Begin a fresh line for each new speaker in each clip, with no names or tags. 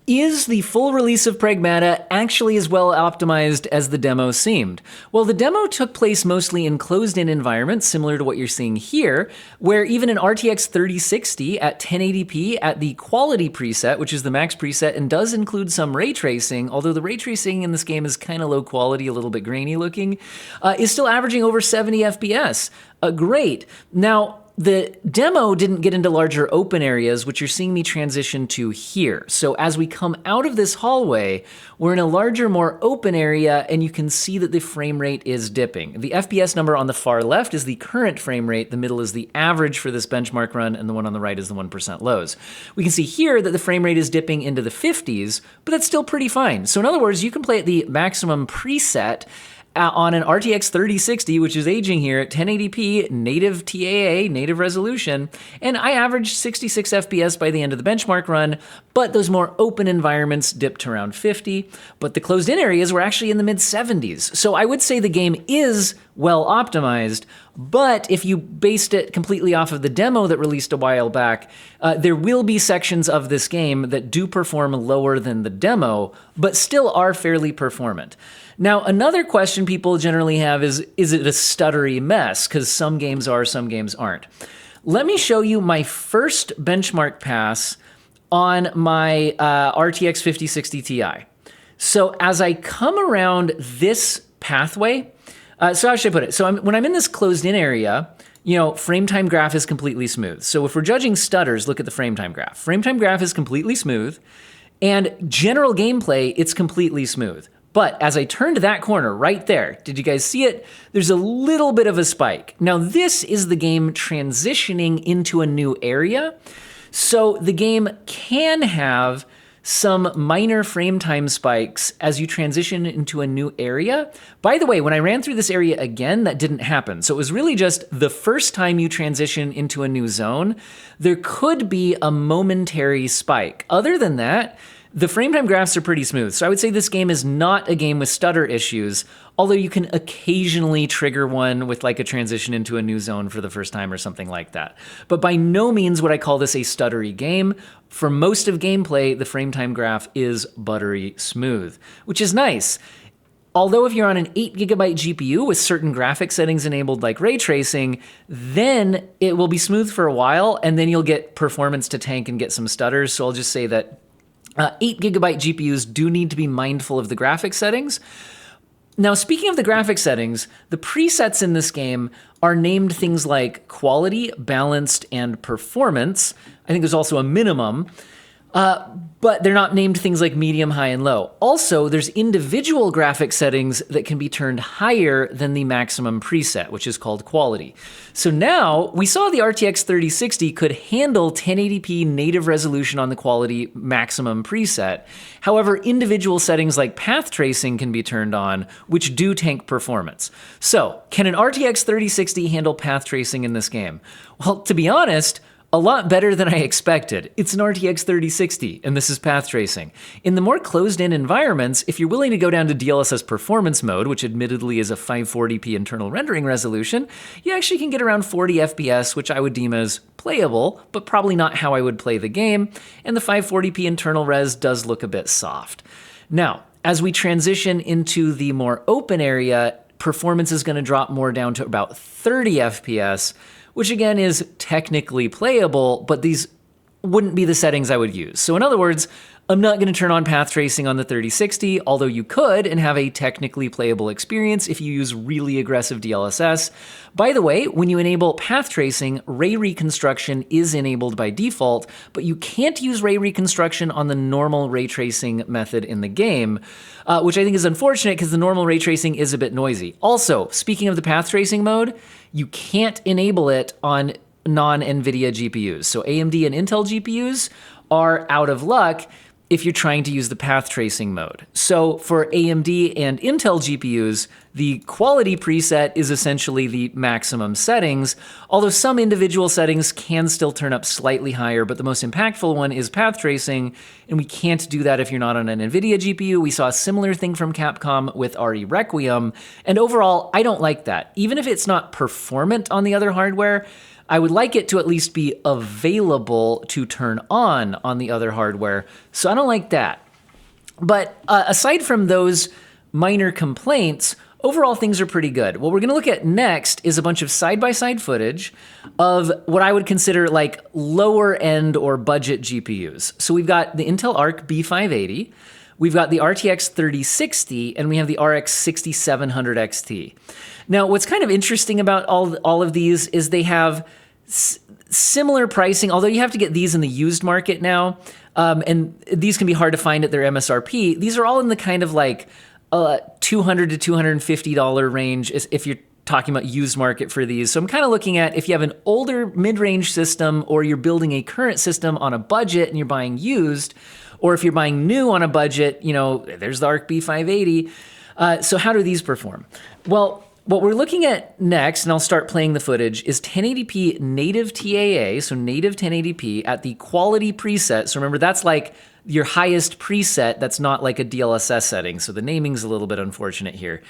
Is the full release of Pragmata actually as well optimized as the demo seemed? Well, the demo took place mostly in closed-in environments, similar to what you're seeing here, where even an RTX 3060 at 1080p at the quality preset, which is the max preset and does include some ray tracing, although the ray tracing in this game is kind of low quality, a little bit grainy looking, is still averaging over 70 FPS. Great. Now, the demo didn't get into larger open areas, which you're seeing me transition to here. So as we come out of this hallway, we're in a larger, more open area, and you can see that the frame rate is dipping. The FPS number on the far left is the current frame rate, the middle is the average for this benchmark run, and the one on the right is the 1% lows. We can see here that the frame rate is dipping into the 50s, but that's still pretty fine. So in other words, you can play at the maximum preset on an RTX 3060, which is aging here at 1080p, native TAA, native resolution, and I averaged 66 FPS by the end of the benchmark run, but those more open environments dipped to around 50, but the closed-in areas were actually in the mid-70s. So I would say the game is well optimized, but if you based it completely off of the demo that released a while back, there will be sections of this game that do perform lower than the demo, but still are fairly performant. Now, another question people generally have is it a stuttery mess? Because some games are, some games aren't. Let me show you my first benchmark pass on my RTX 5060 Ti. So as I come around this pathway, so how should I put it? So when I'm in this closed-in area, you know, frame time graph is completely smooth. So if we're judging stutters, look at the frame time graph. Frame time graph is completely smooth, and general gameplay, it's completely smooth. But as I turned that corner right there, did you guys see it? There's a little bit of a spike. Now this is the game transitioning into a new area. So the game can have some minor frame time spikes as you transition into a new area. By the way, when I ran through this area again, that didn't happen. So it was really just the first time you transition into a new zone, there could be a momentary spike. Other than that, the frame time graphs are pretty smooth, so I would say this game is not a game with stutter issues, although you can occasionally trigger one with like a transition into a new zone for the first time or something like that. But by no means would I call this a stuttery game. For most of gameplay, the frame time graph is buttery smooth, which is nice. Although if you're on an 8GB GPU with certain graphic settings enabled like ray tracing, then it will be smooth for a while, and then you'll get performance to tank and get some stutters, so I'll just say that 8GB GPUs do need to be mindful of the graphic settings. Now, speaking of the graphic settings, the presets in this game are named things like quality, balanced, and performance. I think there's also a minimum, but they're not named things like medium, high, and low. Also, there's individual graphic settings that can be turned higher than the maximum preset, which is called quality. So now, we saw the RTX 3060 could handle 1080p native resolution on the quality maximum preset. However, individual settings like path tracing can be turned on, which do tank performance. So, can an RTX 3060 handle path tracing in this game? Well, to be honest, a lot better than I expected. It's an RTX 3060, and this is path tracing. In the more closed-in environments, if you're willing to go down to DLSS performance mode, which admittedly is a 540p internal rendering resolution, you actually can get around 40 FPS, which I would deem as playable, but probably not how I would play the game, and the 540p internal res does look a bit soft. Now, as we transition into the more open area, performance is going to drop more down to about 30 FPS, which again is technically playable, but these wouldn't be the settings I would use. So in other words, I'm not going to turn on path tracing on the 3060, although you could and have a technically playable experience if you use really aggressive DLSS. By the way, when you enable path tracing, ray reconstruction is enabled by default, but you can't use ray reconstruction on the normal ray tracing method in the game, which I think is unfortunate because the normal ray tracing is a bit noisy. Also, speaking of the path tracing mode, you can't enable it on non-NVIDIA GPUs. So AMD and Intel GPUs are out of luck if you're trying to use the path tracing mode. So for AMD and Intel GPUs, the quality preset is essentially the maximum settings, although some individual settings can still turn up slightly higher, but the most impactful one is path tracing, and we can't do that if you're not on an NVIDIA GPU. We saw a similar thing from Capcom with RE Requiem, and overall, I don't like that. Even if it's not performant on the other hardware, I would like it to at least be available to turn on the other hardware. So I don't like that. But aside from those minor complaints, overall things are pretty good. What we're going to look at next is a bunch of side-by-side footage of what I would consider like lower end or budget GPUs. So we've got the Intel Arc B580, we've got the RTX 3060, and we have the RX 6700 XT. Now, what's kind of interesting about all of these is they have similar pricing, although you have to get these in the used market now, and these can be hard to find at their MSRP. These are all in the kind of like $200 to $250 range if you're talking about used market for these. So I'm kind of looking at if you have an older mid-range system or you're building a current system on a budget and you're buying used, or if you're buying new on a budget, there's the Arc B580. So how do these perform? Well, what we're looking at next, and I'll start playing the footage, is 1080p native TAA, so native 1080p at the quality preset. So remember, that's like your highest preset that's not like a DLSS setting, so the naming's a little bit unfortunate here.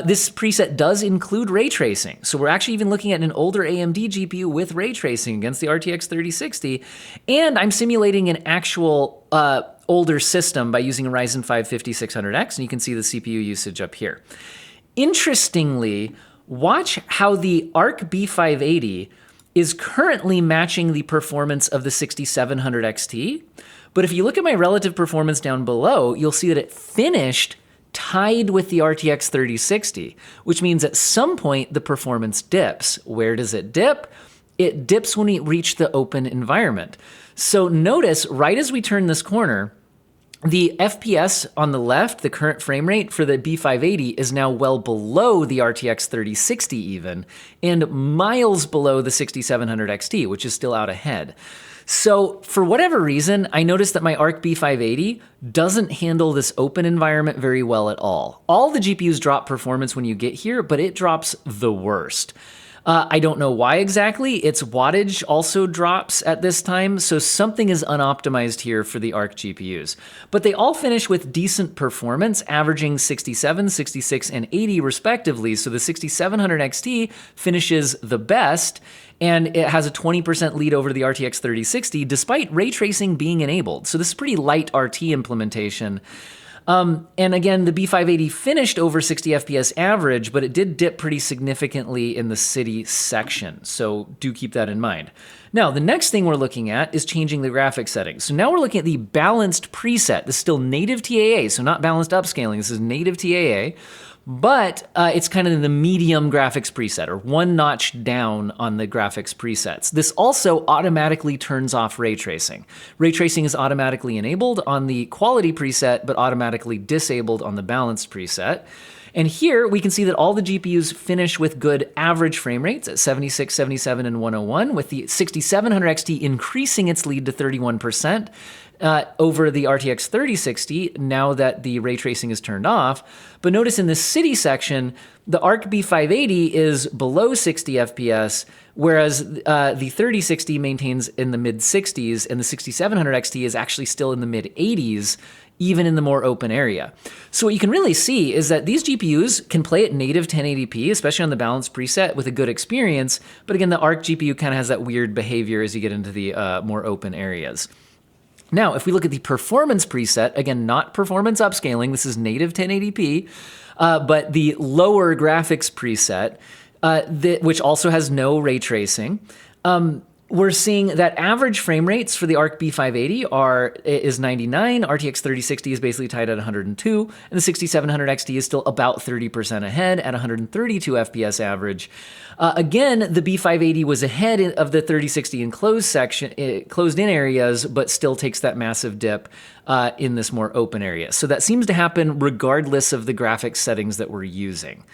This preset does include ray tracing, so we're actually even looking at an older AMD GPU with ray tracing against the RTX 3060, and I'm simulating an actual older system by using a Ryzen 5 5600X, and you can see the CPU usage up here. Interestingly, watch how the Arc B580 is currently matching the performance of the 6700 XT. But if you look at my relative performance down below, you'll see that it finished tied with the RTX 3060, which means at some point the performance dips. Where does it dip? It dips when we reach the open environment. So notice, right as we turn this corner, the FPS on the left, the current frame rate for the B580 is now well below the RTX 3060 even, and miles below the 6700 XT, which is still out ahead. So for whatever reason, I noticed that my Arc B580 doesn't handle this open environment very well at all. All the GPUs drop performance when you get here, but it drops the worst. I don't know why exactly. Its wattage also drops at this time, so something is unoptimized here for the Arc GPUs. But they all finish with decent performance, averaging 67, 66, and 80 respectively. So the 6700 XT finishes the best, and it has a 20% lead over the RTX 3060, despite ray tracing being enabled. So this is pretty light RT implementation. And again, the B580 finished over 60 FPS average, but it did dip pretty significantly in the city section. So do keep that in mind. Now, the next thing we're looking at is changing the graphics settings. So now we're looking at the balanced preset. This is still native TAA, so not balanced upscaling. This is native TAA. But it's kind of in the medium graphics preset, or one notch down on the graphics presets. This also automatically turns off ray tracing. Ray tracing is automatically enabled on the quality preset, but automatically disabled on the balanced preset. And here we can see that all the GPUs finish with good average frame rates at 76, 77, and 101, with the 6700 XT increasing its lead to 31%. Over the RTX 3060 now that the ray tracing is turned off. But notice in the city section, the Arc B580 is below 60 FPS, whereas the 3060 maintains in the mid-60s, and the 6700 XT is actually still in the mid-80s, even in the more open area. So what you can really see is that these GPUs can play at native 1080p, especially on the balanced preset with a good experience. But again, the Arc GPU kind of has that weird behavior as you get into the more open areas. Now, if we look at the performance preset, again, not performance upscaling, this is native 1080p, but the lower graphics preset, which also has no ray tracing, we're seeing that average frame rates for the Arc B580 is 99, RTX 3060 is basically tied at 102, and the 6700 XT is still about 30% ahead at 132 FPS average. Again, the B580 was ahead of the 3060 in closed-in areas, but still takes that massive dip in this more open area. So that seems to happen regardless of the graphics settings that we're using.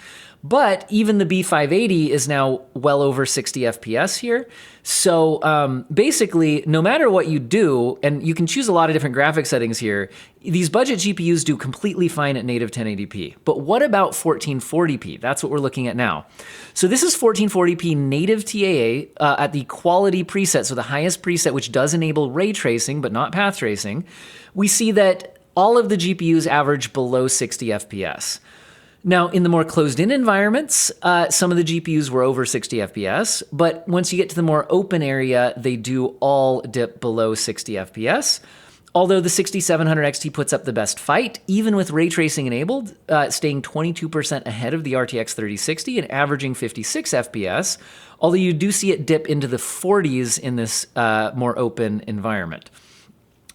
But even the B580 is now well over 60 FPS here. So basically, no matter what you do, and you can choose a lot of different graphic settings here, these budget GPUs do completely fine at native 1080p. But what about 1440p? That's what we're looking at now. So this is 1440p native TAA at the quality preset, so the highest preset, which does enable ray tracing, but not path tracing. We see that all of the GPUs average below 60 FPS. Now, in the more closed-in environments, some of the GPUs were over 60 FPS, but once you get to the more open area, they do all dip below 60 FPS. Although the 6700 XT puts up the best fight, even with ray tracing enabled, staying 22% ahead of the RTX 3060 and averaging 56 FPS, although you do see it dip into the 40s in this more open environment.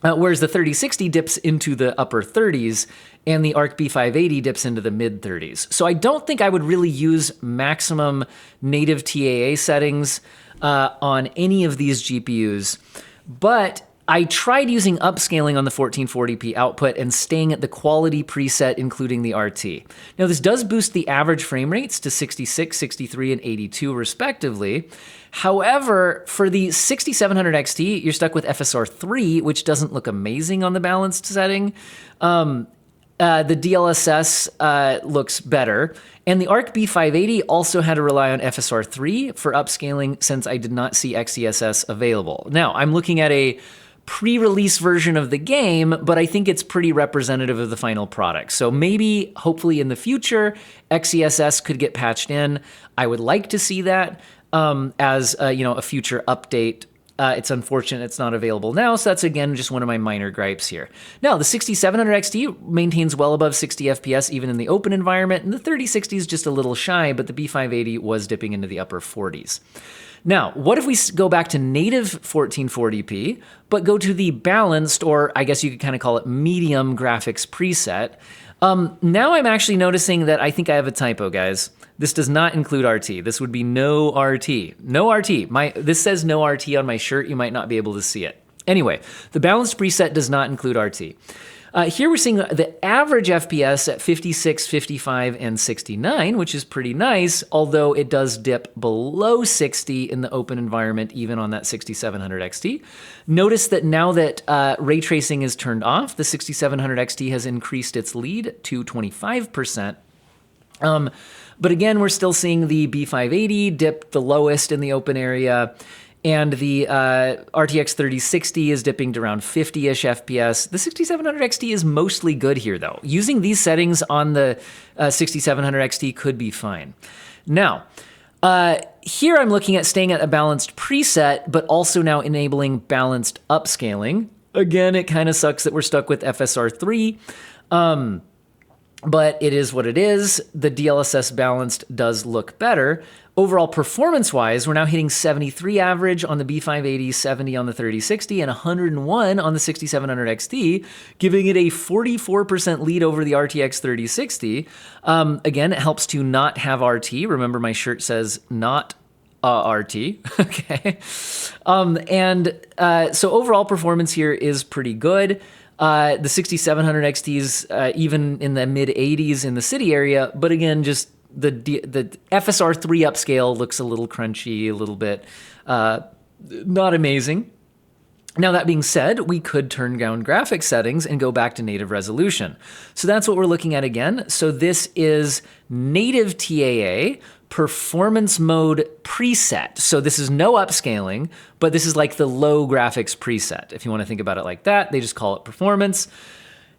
Whereas the 3060 dips into the upper 30s and the Arc B580 dips into the mid 30s. So I don't think I would really use maximum native TAA settings on any of these GPUs, but I tried using upscaling on the 1440p output and staying at the quality preset, including the RT. Now, this does boost the average frame rates to 66, 63, and 82 respectively. However, for the 6700 XT, you're stuck with FSR 3, which doesn't look amazing on the balanced setting. The DLSS looks better. And the Arc B580 also had to rely on FSR 3 for upscaling since I did not see XeSS available. Now, I'm looking at a pre-release version of the game, but I think it's pretty representative of the final product. So maybe, hopefully in the future, XeSS could get patched in. I would like to see that as a future update. It's unfortunate it's not available now, so that's again just one of my minor gripes here. Now, the 6700 XT maintains well above 60 FPS even in the open environment, and the 3060 is just a little shy, but the B580 was dipping into the upper 40s. Now, what if we go back to native 1440p, but go to the balanced, or I guess you could kind of call it medium graphics preset? Now I'm actually noticing that I think I have a typo, guys. This does not include RT. This would be no RT. No RT. This says no RT on my shirt. You might not be able to see it. Anyway, the balanced preset does not include RT. Here we're seeing the average FPS at 56, 55, and 69, which is pretty nice, although it does dip below 60 in the open environment, even on that 6700 XT. Notice that now that ray tracing is turned off, the 6700 XT has increased its lead to 25%. But again, we're still seeing the B580 dip the lowest in the open area, and the RTX 3060 is dipping to around 50-ish FPS. The 6700 XT is mostly good here, though. Using these settings on the 6700 XT could be fine. Now, here I'm looking at staying at a balanced preset, but also now enabling balanced upscaling. Again, it kind of sucks that we're stuck with FSR 3. But it is what it is. The DLSS balanced does look better. Overall performance-wise, we're now hitting 73 average on the B580, 70 on the 3060, and 101 on the 6700 XT, giving it a 44% lead over the RTX 3060. Again, it helps to not have RT. Remember, my shirt says not RT. Okay. So overall performance here is pretty good. The 6700 XTs, even in the mid 80s in the city area, but again, just the FSR 3 upscale looks a little crunchy, a little bit not amazing. Now, that being said, we could turn down graphics settings and go back to native resolution. So that's what we're looking at again. So this is native TAA performance mode preset. So this is no upscaling, but this is like the low graphics preset. If you want to think about it like that, they just call it performance.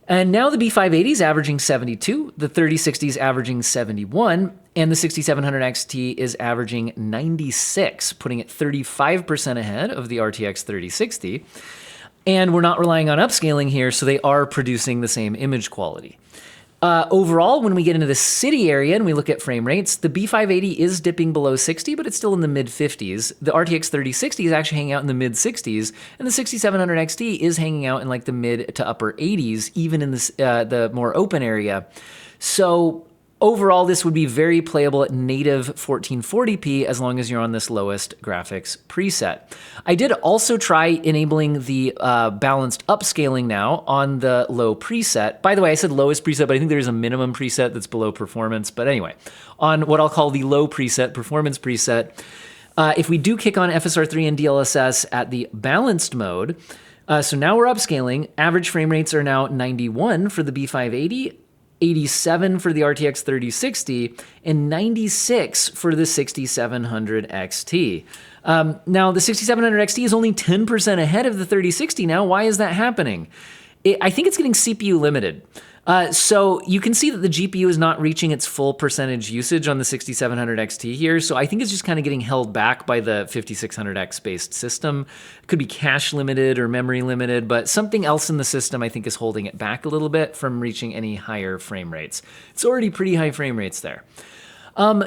And now the B580 is averaging 72, the 3060 is averaging 71, and the 6700 XT is averaging 96, putting it 35% ahead of the RTX 3060. And we're not relying on upscaling here, so they are producing the same image quality. Overall, when we get into the city area and we look at frame rates, the B580 is dipping below 60, but it's still in the mid-50s. The RTX 3060 is actually hanging out in the mid-60s, and the 6700 XT is hanging out in like the mid to upper 80s, even in the more open area. So overall, this would be very playable at native 1440p as long as you're on this lowest graphics preset. I did also try enabling the balanced upscaling now on the low preset. By the way, I said lowest preset, but I think there's a minimum preset that's below performance. But anyway, on what I'll call the low preset, performance preset, if we do kick on FSR 3 and DLSS at the balanced mode, so now we're upscaling, average frame rates are now 91 for the B580, 87 for the RTX 3060, and 96 for the 6700 XT. Now, the 6700 XT is only 10% ahead of the 3060 now. Why is that happening? I think it's getting CPU limited. So you can see that the GPU is not reaching its full percentage usage on the 6700 XT here. So I think it's just kind of getting held back by the 5600X based system. It could be cache limited or memory limited, but something else in the system I think is holding it back a little bit from reaching any higher frame rates. It's already pretty high frame rates there.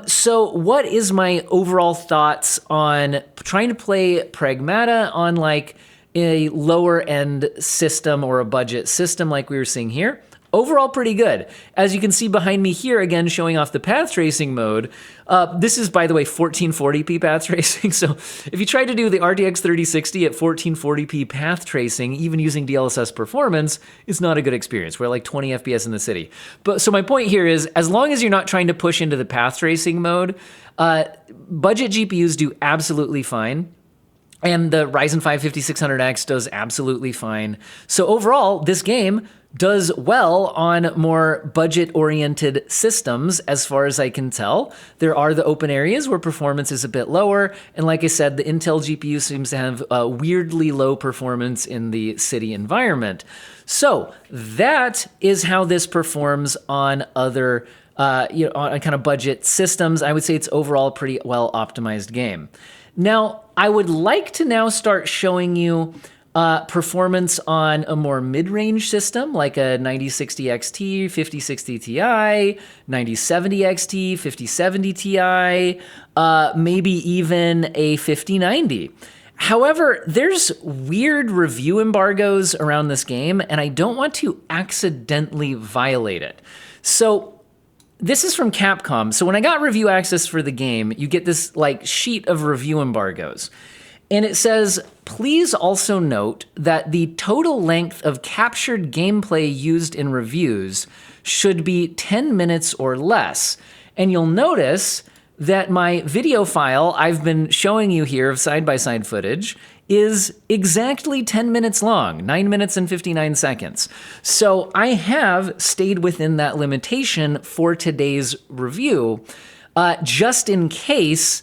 So what is my overall thoughts on trying to play Pragmata on like a lower end system or a budget system like we were seeing here? Overall, pretty good. As you can see behind me here, again, showing off the path tracing mode. This is, by the way, 1440p path tracing. So if you try to do the RTX 3060 at 1440p path tracing, even using DLSS performance, it's not a good experience. We're like 20 FPS in the city. But so my point here is, as long as you're not trying to push into the path tracing mode, budget GPUs do absolutely fine. And the Ryzen 5 5600X does absolutely fine. So overall, this game does well on more budget-oriented systems, as far as I can tell. There are the open areas where performance is a bit lower, and like I said, the Intel GPU seems to have a weirdly low performance in the city environment. So that is how this performs on other on kind of budget systems. I would say it's overall a pretty well-optimized game. Now, I would like to now start showing you performance on a more mid-range system like a 9060 XT, 5060 Ti, 9070 XT, 5070 Ti, maybe even a 5090. However, there's weird review embargoes around this game, and I don't want to accidentally violate it. So this is from Capcom. So when I got review access for the game, you get this like sheet of review embargoes. And it says, please also note that the total length of captured gameplay used in reviews should be 10 minutes or less. And you'll notice that my video file I've been showing you here of side-by-side footage is exactly 10 minutes long, 9 minutes and 59 seconds. So I have stayed within that limitation for today's review, just in case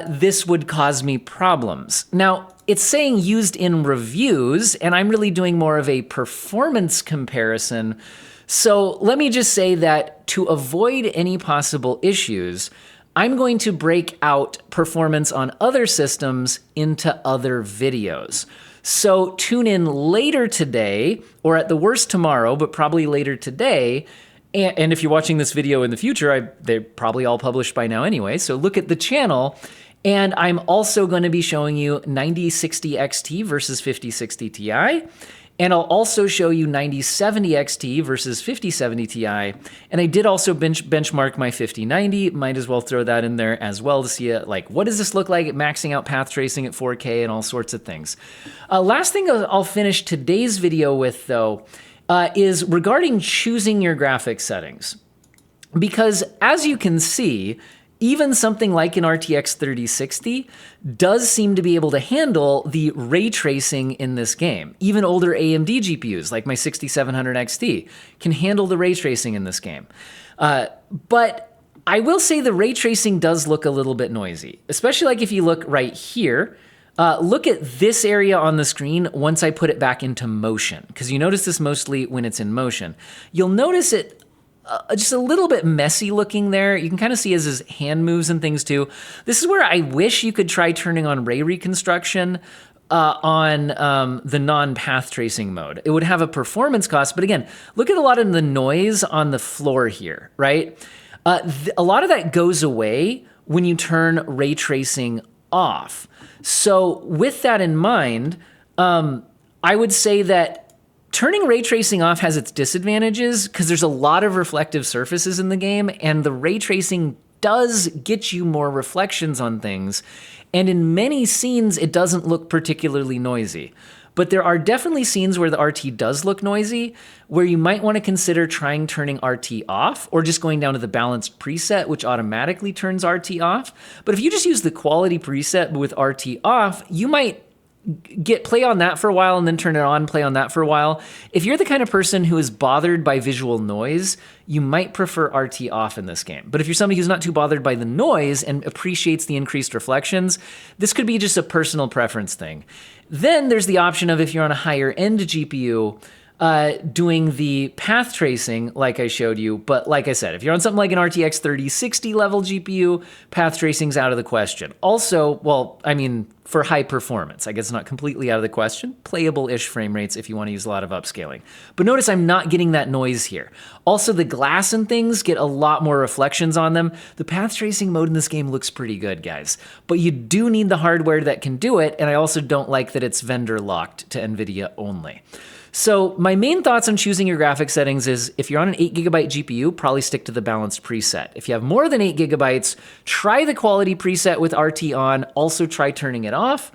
this would cause me problems. Now, it's saying used in reviews, and I'm really doing more of a performance comparison. So let me just say that to avoid any possible issues, I'm going to break out performance on other systems into other videos. So tune in later today, or at the worst tomorrow, but probably later today. And if you're watching this video in the future, they're probably all published by now anyway, so look at the channel. And I'm also going to be showing you 9060 XT versus 5060 Ti. And I'll also show you 9070 XT versus 5070 Ti. And I did also benchmark my 5090. Might as well throw that in there as well to see like, what does this look like at maxing out path tracing at 4K and all sorts of things. Last thing I'll finish today's video with, though, is regarding choosing your graphics settings. Because as you can see, even something like an RTX 3060 does seem to be able to handle the ray tracing in this game. Even older AMD GPUs, like my 6700 XT, can handle the ray tracing in this game. But I will say the ray tracing does look a little bit noisy, especially like if you look right here. Look at this area on the screen once I put it back into motion, because you notice this mostly when it's in motion. You'll notice it just a little bit messy looking there. You can kind of see as his hand moves and things too. This is where I wish you could try turning on ray reconstruction on the non-path tracing mode. It would have a performance cost, but again, look at a lot of the noise on the floor here, right? A lot of that goes away when you turn ray tracing off. So with that in mind, I would say that turning ray tracing off has its disadvantages because there's a lot of reflective surfaces in the game, and the ray tracing does get you more reflections on things. And in many scenes, it doesn't look particularly noisy. But there are definitely scenes where the RT does look noisy, where you might want to consider trying turning RT off, or just going down to the balanced preset, which automatically turns RT off. But if you just use the quality preset with RT off, you might play on that for a while and then turn it on, play on that for a while. If you're the kind of person who is bothered by visual noise, you might prefer RT off in this game. But if you're somebody who's not too bothered by the noise and appreciates the increased reflections, this could be just a personal preference thing. Then there's the option of, if you're on a higher end GPU, doing the path tracing like I showed you. But like I said, if you're on something like an RTX 3060 level GPU, path tracing's out of the question. Also, well, I mean, for high performance, I guess it's not completely out of the question. Playable-ish frame rates if you want to use a lot of upscaling. But notice I'm not getting that noise here. Also, the glass and things get a lot more reflections on them. The path tracing mode in this game looks pretty good, guys. But you do need the hardware that can do it, and I also don't like that it's vendor locked to NVIDIA only. So my main thoughts on choosing your graphics settings is if you're on an 8GB GPU, probably stick to the balanced preset. If you have more than 8GB, try the quality preset with RT on, also try turning it off.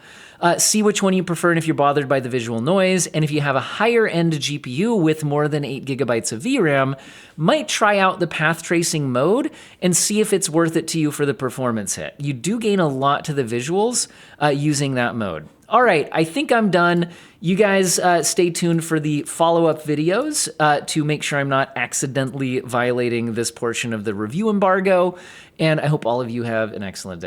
See which one you prefer and if you're bothered by the visual noise. And if you have a higher end GPU with more than 8GB of VRAM, might try out the path tracing mode and see if it's worth it to you for the performance hit. You do gain a lot to the visuals using that mode. All right, I think I'm done. You guys stay tuned for the follow-up videos to make sure I'm not accidentally violating this portion of the review embargo. And I hope all of you have an excellent day.